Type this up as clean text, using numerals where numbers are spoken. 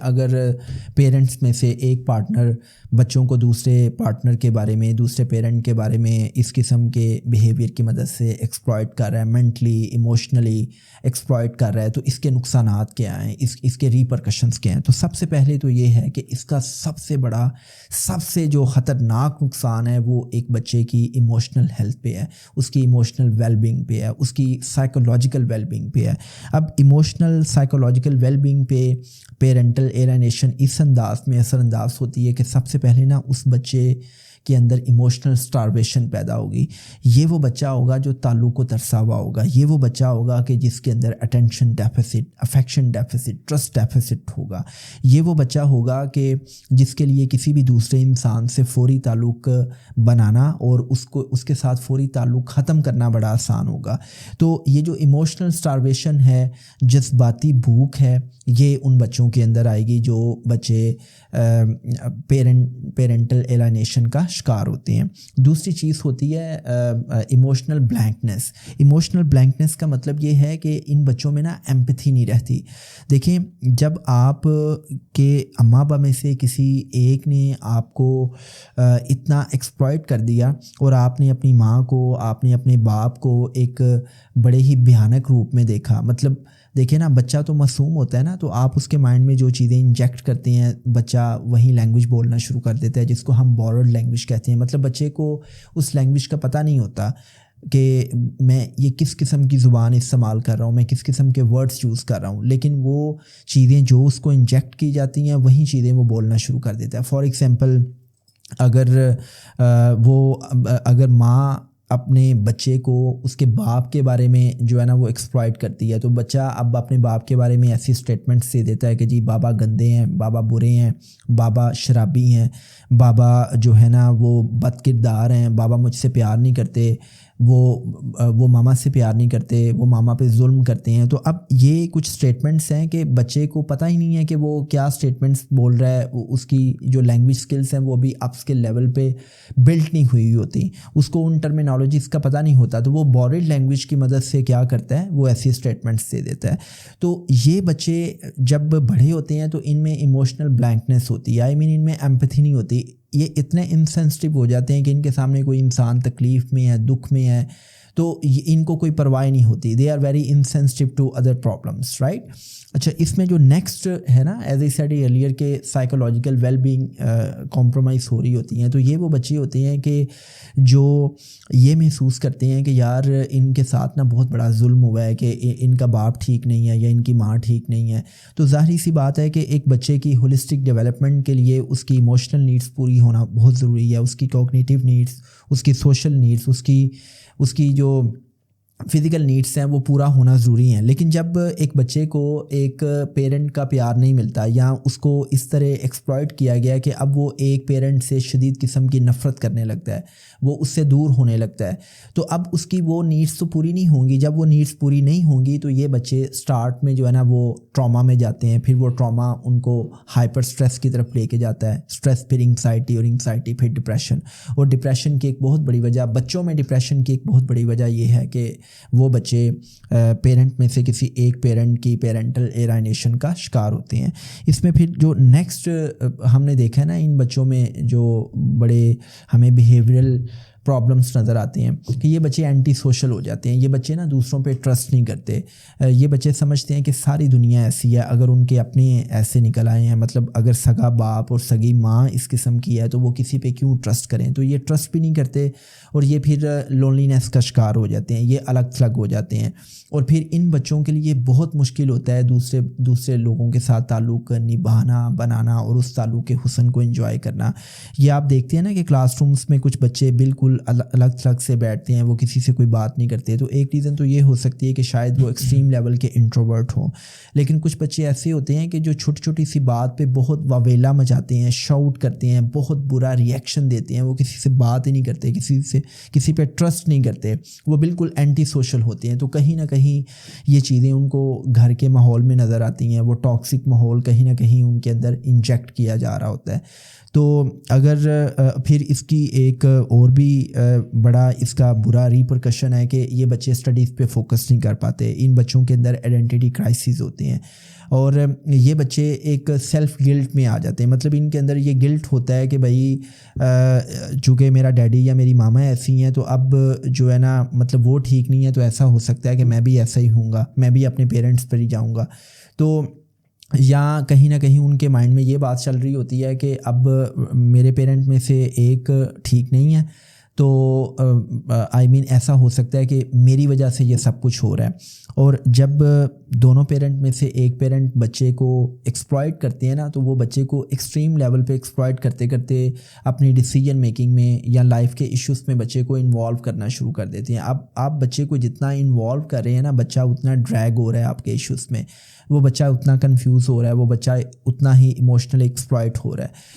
اگر پیرنٹس میں سے ایک پارٹنر بچوں کو دوسرے پارٹنر کے بارے میں، دوسرے پیرنٹ کے بارے میں اس قسم کے بیہیویئر کی مدد سے ایکسپلائٹ کر رہا ہے، مینٹلی ایموشنلی ایکسپلائٹ کر رہا ہے، تو اس کے نقصانات کیا ہیں، اس کے ریپرکشنز کیا ہیں؟ تو سب سے پہلے تو یہ ہے کہ اس کا سب سے بڑا، سب سے جو خطرناک نقصان ہے وہ ایک بچے کی ایموشنل ہیلتھ پہ ہے، اس کی ایموشنل ویل بینگ پہ ہے، اس کی سائیکولوجیکل ویل بینگ پہ ہے۔ اب ایموشنل سائیکولوجیکل ویل بینگ پہ پیرنٹل ایلینیشن اس انداز میں اثر انداز ہوتی ہے کہ سب سے پہلے نا اس بچے کے اندر ایموشنل سٹارویشن پیدا ہوگی۔ یہ وہ بچہ ہوگا جو تعلق کو ترسا ہوا ہوگا، یہ وہ بچہ ہوگا کہ جس کے اندر attention deficit, affection deficit, trust deficit ہوگا، یہ وہ بچہ ہوگا کہ جس کے لیے کسی بھی دوسرے انسان سے فوری تعلق بنانا اور اس کے ساتھ فوری تعلق ختم کرنا بڑا آسان ہوگا۔ تو یہ جو ایموشنل سٹارویشن ہے، جذباتی بھوک ہے، یہ ان بچوں کے اندر آئے گی جو بچے پیرنٹل ایلینیشن کا شکار ہوتے ہیں۔ دوسری چیز ہوتی ہے ایموشنل بلینکنس۔ ایموشنل بلینکنس کا مطلب یہ ہے کہ ان بچوں میں نا ایمپتھی نہیں رہتی۔ دیکھیں، جب آپ کے اماں ابا میں سے کسی ایک نے آپ کو اتنا ایکسپلائٹ کر دیا اور آپ نے اپنی ماں کو، آپ نے اپنے باپ کو ایک بڑے ہی بھیانک روپ میں دیکھا، مطلب دیکھیں نا، بچہ تو معصوم ہوتا ہے نا، تو آپ اس کے مائنڈ میں جو چیزیں انجیکٹ کرتے ہیں، بچہ وہی لینگویج بولنا شروع کر دیتا ہے جس کو ہم بورڈ لینگویج کہتے ہیں۔ مطلب بچے کو اس لینگویج کا پتہ نہیں ہوتا کہ میں یہ کس قسم کی زبان استعمال کر رہا ہوں، میں کس قسم کے ورڈز یوز کر رہا ہوں، لیکن وہ چیزیں جو اس کو انجیکٹ کی جاتی ہیں وہی چیزیں وہ بولنا شروع کر دیتا ہے۔ فار ایگزامپل، اگر ماں اپنے بچے کو اس کے باپ کے بارے میں جو ہے نا وہ ایکسپلائٹ کرتی ہے، تو بچہ اب اپنے باپ کے بارے میں ایسی اسٹیٹمنٹس دے دیتا ہے کہ جی بابا گندے ہیں، بابا برے ہیں، بابا شرابی ہیں، بابا جو ہے نا وہ بد کردار ہیں، بابا مجھ سے پیار نہیں کرتے، وہ ماما سے پیار نہیں کرتے، وہ ماما پہ ظلم کرتے ہیں۔ تو اب یہ کچھ اسٹیٹمنٹس ہیں کہ بچے کو پتہ ہی نہیں ہے کہ وہ کیا اسٹیٹمنٹس بول رہا ہے، اس کی جو لینگویج سکلز ہیں وہ بھی اپ اسکل لیول پہ بلٹ نہیں ہوئی ہوتی، اس کو ان ٹرمینالوجیز کا پتہ نہیں ہوتا، تو وہ بورڈ لینگویج کی مدد سے کیا کرتا ہے، وہ ایسی اسٹیٹمنٹس دے دیتا ہے۔ تو یہ بچے جب بڑے ہوتے ہیں تو ان میں ایموشنل بلینکنس ہوتی ہے، ان میں ایمپتھی نہیں ہوتی، یہ اتنے انسینسٹیو ہو جاتے ہیں کہ ان کے سامنے کوئی انسان تکلیف میں ہے، دکھ میں ہے، تو ان کو کوئی پرواہ نہیں ہوتی۔ They are very insensitive to other problems, right? اچھا، اس میں جو نیکسٹ ہے نا، ایز اے سیڈ ارلیئر کے سائیکولوجیکل ویل بینگ کمپرومائز ہو رہی ہوتی ہیں، تو یہ وہ بچے ہوتے ہیں کہ جو یہ محسوس کرتے ہیں کہ یار ان کے ساتھ نا بہت بڑا ظلم ہوا ہے، کہ ان کا باپ ٹھیک نہیں ہے یا ان کی ماں ٹھیک نہیں ہے۔ تو ظاہری سی بات ہے کہ ایک بچے کی ہولسٹک ڈیولپمنٹ کے لیے اس کی ایموشنل نیڈس پوری ہونا بہت ضروری ہے، اس کی کوگنیٹیو نیڈس، اس کی سوشل نیڈس، اس کی جو فزیکل نیڈس ہیں وہ پورا ہونا ضروری ہیں۔ لیکن جب ایک بچے کو ایک پیرنٹ کا پیار نہیں ملتا یا اس کو اس طرح ایکسپلائٹ کیا گیا کہ اب وہ ایک پیرنٹ سے شدید قسم کی نفرت کرنے لگتا ہے، وہ اس سے دور ہونے لگتا ہے، تو اب اس کی وہ نیڈس تو پوری نہیں ہوں گی۔ جب وہ نیڈس پوری نہیں ہوں گی تو یہ بچے سٹارٹ میں جو ہے نا وہ ٹراما میں جاتے ہیں، پھر وہ ٹراما ان کو ہائپر سٹریس کی طرف لے کے جاتا ہے، سٹریس پھر انگزائٹی، اور انگزائٹی پھر ڈپریشن، اور ڈپریشن کی ایک بہت بڑی وجہ، بچوں میں ڈپریشن کی ایک بہت بڑی وجہ یہ ہے کہ وہ بچے پیرنٹ میں سے کسی ایک پیرنٹ کی پیرنٹل ایلینیشن کا شکار ہوتے ہیں۔ اس میں پھر جو نیکسٹ ہم نے دیکھا ہے نا، ان بچوں میں جو بڑے ہمیں بیہیویئرل پرابلمس نظر آتے ہیں کہ یہ بچے اینٹی سوشل ہو جاتے ہیں، یہ بچے نا دوسروں پہ ٹرسٹ نہیں کرتے، یہ بچے سمجھتے ہیں کہ ساری دنیا ایسی ہے، اگر ان کے اپنے ایسے نکل آئے ہیں، مطلب اگر سگا باپ اور سگی ماں اس قسم کی ہے تو وہ کسی پہ کیوں ٹرسٹ کریں، تو یہ ٹرسٹ بھی نہیں کرتے، اور یہ پھر لونلینس کا شکار ہو جاتے ہیں، یہ الگ تھلگ ہو جاتے ہیں، اور پھر ان بچوں کے لیے بہت مشکل ہوتا ہے دوسرے لوگوں کے ساتھ تعلق نبھانا، بنانا، اور اس تعلق کے حسن کو انجوائے کرنا۔ یہ آپ دیکھتے ہیں نا کہ کلاس رومس میں کچھ بچے بالکل الگ تھلگ سے بیٹھتے ہیں، وہ کسی سے کوئی بات نہیں کرتے، تو ایک ریزن تو یہ ہو سکتی ہے کہ شاید وہ ایکسٹریم لیول کے انٹروورٹ ہوں۔ لیکن کچھ بچے ایسے ہوتے ہیں کہ جو چھوٹی چھوٹی سی بات پہ بہت واویلا مچاتے ہیں، شاؤٹ کرتے ہیں، بہت برا ریئیکشن دیتے ہیں، وہ کسی سے بات ہی نہیں کرتے، کسی پہ ٹرسٹ نہیں کرتے، وہ بالکل اینٹی سوشل ہوتے ہیں۔ تو کہیں نہ کہیں یہ چیزیں ان کو گھر کے ماحول میں نظر آتی ہیں، وہ ٹاکسک ماحول کہیں نہ کہیں ان کے اندر انجیکٹ کیا جا رہا ہوتا ہے۔ تو اگر پھر اس کی ایک اور بھی بڑا اس کا برا ریپرکشن ہے کہ یہ بچے اسٹڈیز پہ فوکس نہیں کر پاتے. ان بچوں کے اندر آئیڈینٹی کرائسس ہوتے ہیں اور یہ بچے ایک سیلف گلٹ میں آ جاتے ہیں. مطلب ان کے اندر یہ گلٹ ہوتا ہے کہ بھائی چونکہ میرا ڈیڈی یا میری ماما ایسی ہیں تو اب جو ہے نا مطلب وہ ٹھیک نہیں ہے تو ایسا ہو سکتا ہے کہ میں بھی ایسا ہی ہوں گا, میں بھی اپنے پیرنٹس پر ہی جاؤں گا. تو یا کہیں نہ کہیں ان کے مائنڈ میں یہ بات چل رہی ہوتی ہے کہ اب میرے پیرنٹ میں سے ایک ٹھیک نہیں ہے تو آئی مین ایسا ہو سکتا ہے کہ میری وجہ سے یہ سب کچھ ہو رہا ہے. اور جب دونوں پیرنٹ میں سے ایک پیرنٹ بچے کو ایکسپلائٹ کرتے ہیں نا تو وہ بچے کو ایکسٹریم لیول پہ ایکسپلائٹ کرتے کرتے اپنی ڈیسیجن میکنگ میں یا لائف کے ایشوز میں بچے کو انوالو کرنا شروع کر دیتے ہیں. اب آپ بچے کو جتنا انوالو کر رہے ہیں نا بچہ اتنا ڈریگ ہو رہا ہے آپ کے ایشوز میں, وہ بچہ اتنا کنفیوز ہو رہا ہے, وہ بچہ اتنا ہی ایموشنل ایکسپلائٹ ہو رہا ہے.